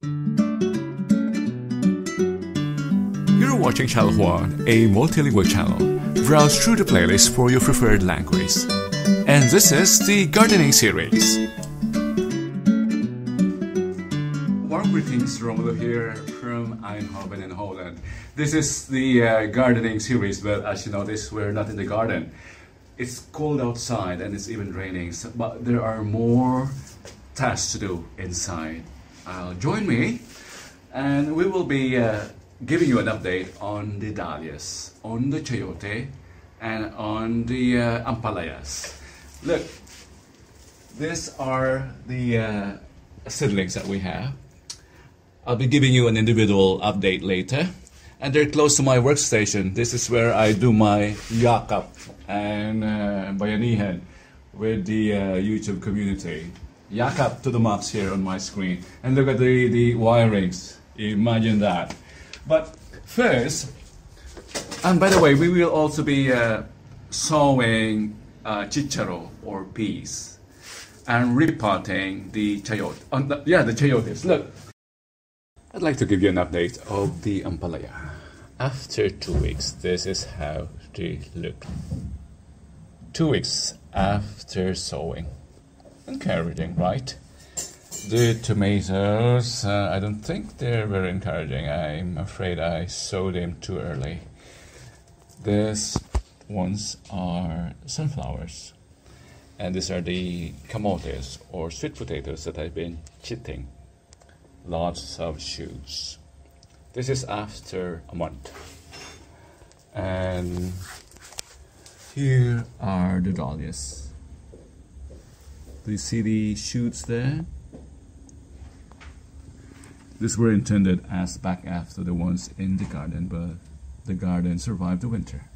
You're watching Channel 1, a multilingual channel. Browse through the playlist for your preferred language. And this is the gardening series. Warm greetings, Romulo here from Eindhoven in Holland. This is the gardening series, but as you notice, we're not in the garden. It's cold outside and it's even raining, but there are more tasks to do inside. Join me and we will be giving you an update on the Dahlias, on the Chayote, and on the Ampalayas. Look, these are the seedlings that we have. I'll be giving you an individual update later. And they're close to my workstation. This is where I do my yakap and bayanihan with the YouTube community. Yakap to the max here on my screen. And look at the wirings. Imagine that. But first, and by the way, we will also be sowing chicharo or peas and repotting the chayote. The chayotes. Look, I'd like to give you an update of the Ampalaya. After 2 weeks, this is how they look. 2 weeks after sowing. Encouraging, right? The tomatoes, I don't think they're very encouraging. I'm afraid I sowed them too early. These ones are sunflowers. And these are the camotes or sweet potatoes that I've been chitting. Lots of shoots. This is after a month. And here are the dahlias. Do you see the shoots there? These were intended as back after the ones in the garden, but the garden survived the winter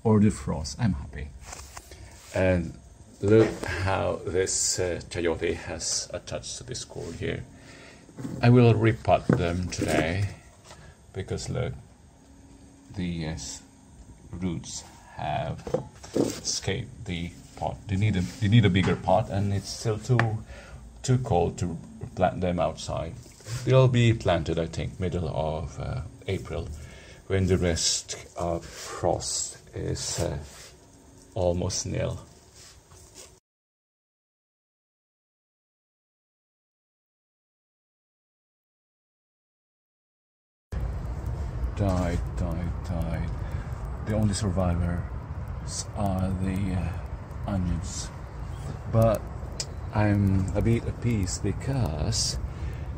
or the frost. I'm happy. And look how this chayote has attached to this gourd here. I will repot them today because look, the roots have escaped the pot. They need a bigger pot, and it's still too cold to plant them outside. They'll be planted, I think, middle of April, when the rest of frost is almost nil. Died. The only survivors are the onions. But I'm a bit appeased because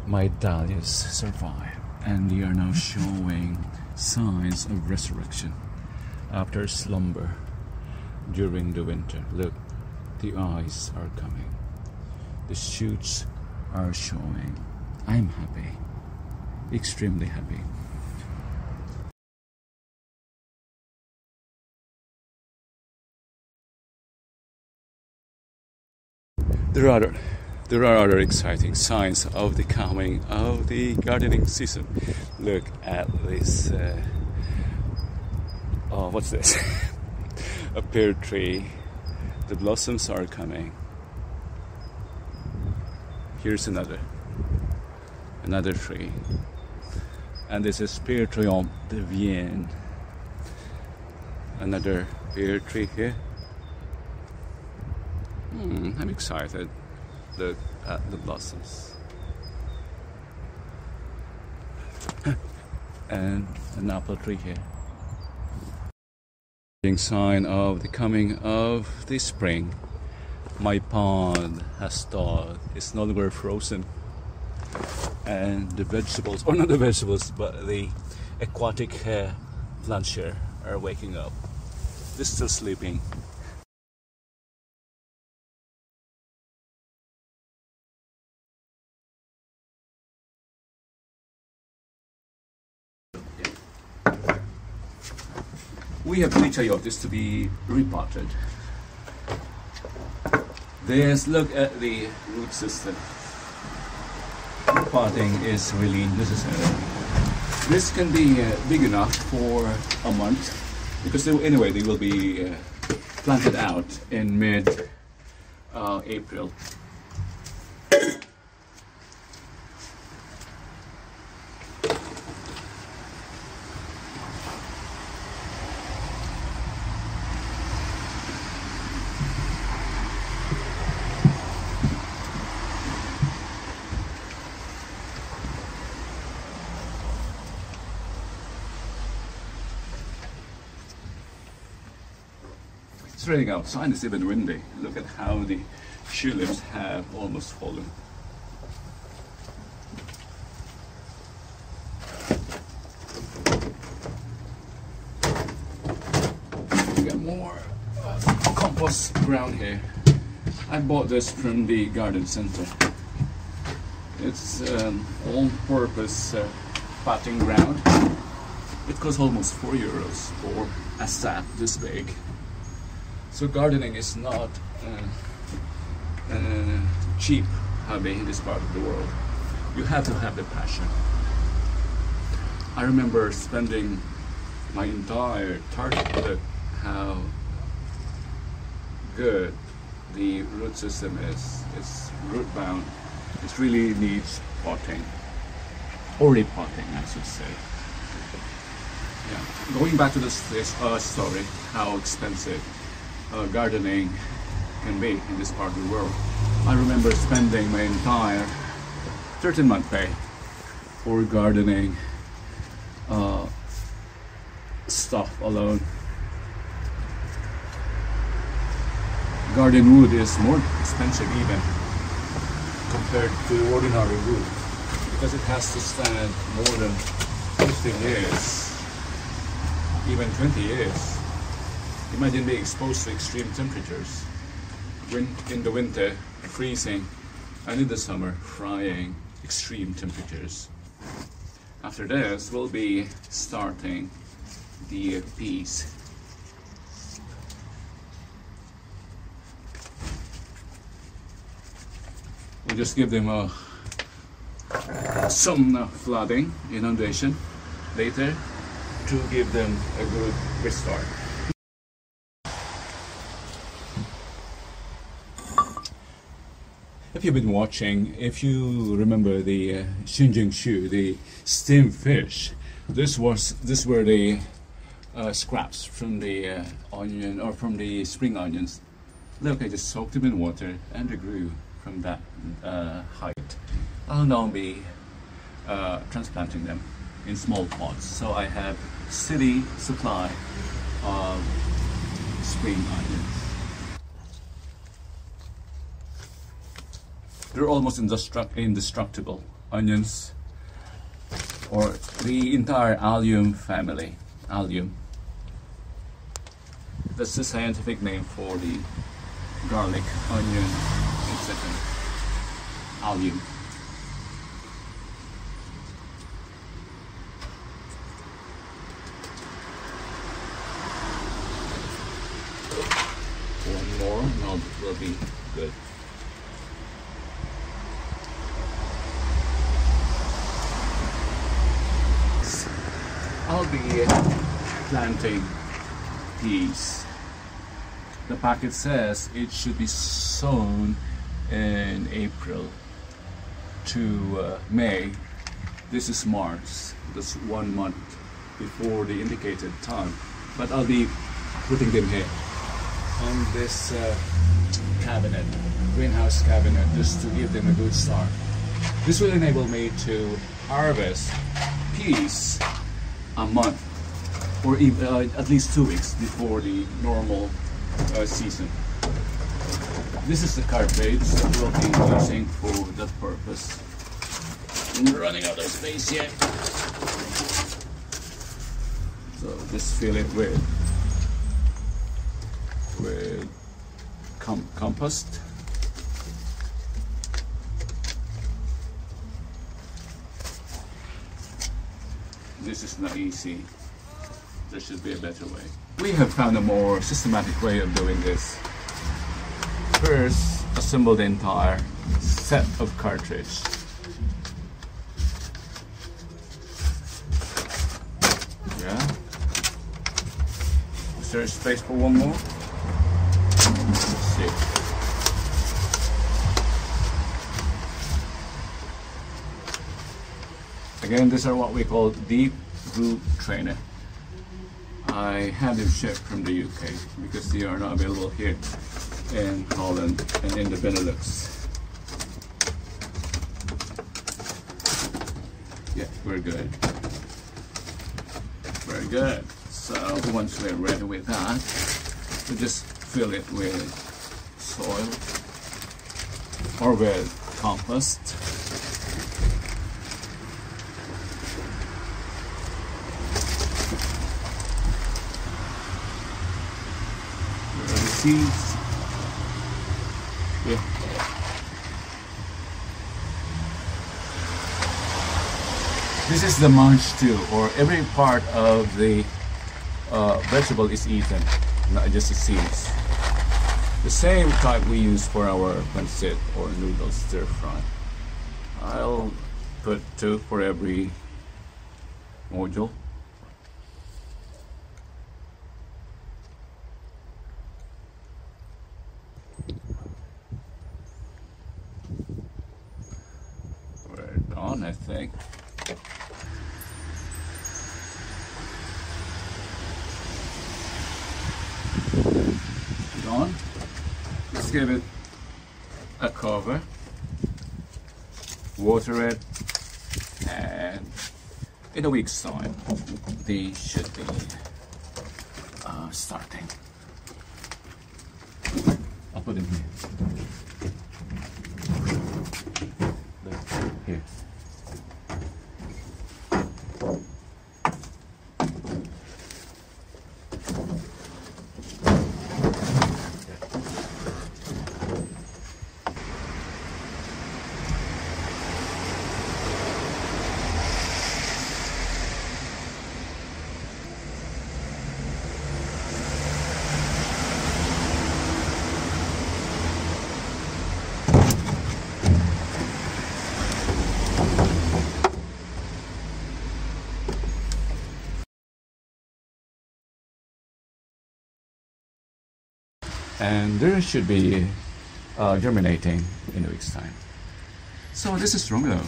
my dahlias survived and they are now showing signs of resurrection after slumber during the winter. Look, the eyes are coming. The shoots are showing. I'm happy, extremely happy. There are other exciting signs of the coming of the gardening season. Look at this. What's this? A pear tree. The blossoms are coming. Here's another tree. And this is pear triomphe de Vienne. Another pear tree here. I'm excited. Look at the blossoms. And an apple tree here. Sign of the coming of the spring. My pond has thawed. It's no longer frozen. And the vegetables, or not the vegetables, but the aquatic plants here are waking up. They're still sleeping. We have 3 chayotes to be repotted. Look at the root system. Repotting is really necessary. This can be big enough for a month because anyway they will be planted out in mid-April. It's raining outside, it's even windy. Look at how the tulips have almost fallen. We got more compost ground here. I bought this from the garden center. It's all-purpose potting ground. It costs almost €4 for a sack this big. So gardening is not a cheap hobby in this part of the world. You have to have the passion. I remember spending my entire target look how good the root system is. It's root bound. It really needs potting, or repotting, I should say. Yeah. Going back to this story, how expensive gardening can be in this part of the world. I remember spending my entire 13-month pay for gardening stuff alone. Garden wood is more expensive even compared to ordinary wood because it has to stand more than 15 years, even 20 years. Imagine being exposed to extreme temperatures. In the winter, freezing, and in the summer, frying, extreme temperatures. After this, we'll be starting the peas. We'll just give them some flooding, inundation later to give them a good restart. If you've been watching, if you remember the shinjingshu, the steamed fish, this were the scraps from the onion or from the spring onions. Look, I just soaked them in water and they grew from that height. I'll now be transplanting them in small pots, so I have steady supply of spring onions. They're almost indestructible onions, or the entire allium family. Allium. That's the scientific name for the garlic, onion, etc. Allium. One more, now it will be good. I'll be planting peas. The packet says it should be sown in April to May. This is March. That's 1 month before the indicated time. But I'll be putting them here on this cabinet, greenhouse cabinet, just to give them a good start. This will enable me to harvest peas a month, or even, at least 2 weeks before the normal season. This is the cartridge that we'll be using for that purpose. I'm running out of space yet, so just fill it with compost. This is not easy. There should be a better way. We have found a more systematic way of doing this. First, assemble the entire set of cartridge. Yeah. Is there a space for one more? Let's see. Again, these are what we call deep root trainer. I have them shipped from the UK because they are not available here in Holland and in the Benelux. Yeah, we're good. Very good. So once we're ready with that, we just fill it with soil or with compost. Here are the seeds. Yeah. This is the munch too, or every part of the vegetable is eaten, not just the seeds. The same type we use for our pancit or noodle stir fry. I'll put 2 for every module. We're done, I think. Done. Let's give it a cover, water it, and in a week's time they should be starting. I'll put them here. Here. And there should be germinating in a week's time. So this is Romeo.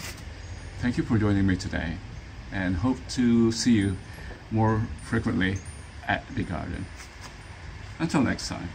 Thank you for joining me today, and hope to see you more frequently at the garden. Until next time.